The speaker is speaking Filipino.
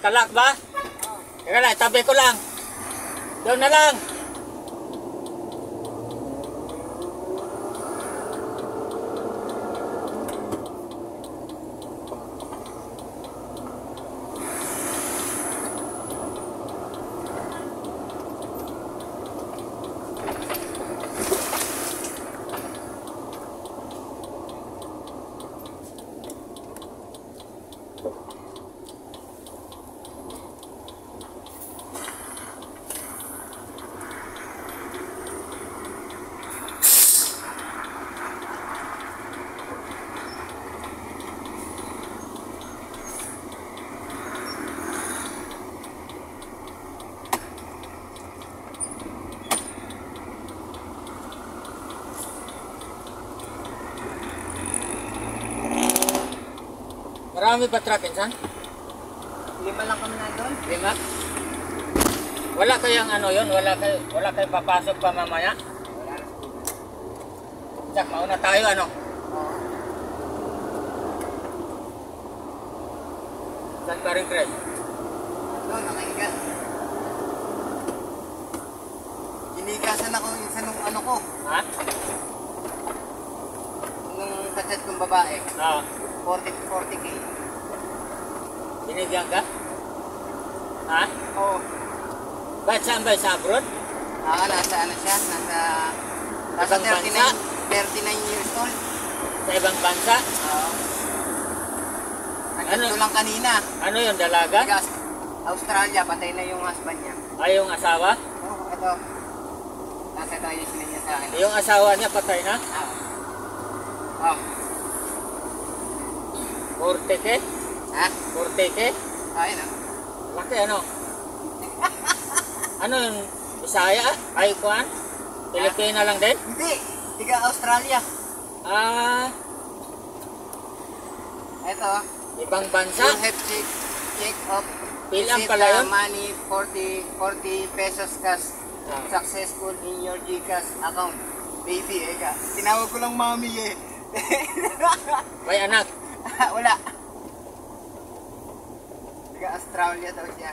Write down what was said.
Nakalak ba? Teka lang, tabi ko lang. Doon na lang. Marami ba truck insan? 5 lang kami na doon. 5? Wala kayang ano yun? Wala kayong papasok pa mamaya? Wala na. Jack, mauna tayo ano? Oo. Saan ka rin, Craig? Doon, nakaingat. Inigasan ako isa nung ano ko. Ha? Nung kachat kong babae. Oo. 40K. Binigyan ka? Ha? Oo. Ba't saan ba? Sa abroad? Nasa ano siya? Nasa Ibang bansa? 39 years old. Sa ibang bansa? Oo. Nandito Ano? lang kanina. Ano yun? Dalaga? Taga Australia, patay na yung husband niya. Ay, yung asawa? Oo, ito. Nasa tayo niya sa akin. Yung asawa niya patay na? Oo. 40K? Ha? 40K? Ayun ah. Laki ano? Ano yung Bisaya? Ay, kuan? Pilipina lang din? Hindi. Tiga Australia. Ah, Ito. ibang bansa? You have check of Pilang receive pala the yun? money 40 pesos cash Ah. successful in your GCash account. Baby, eka. Tinawag ko lang mami eh. May anak? Wala. Tiga Australia daw siya.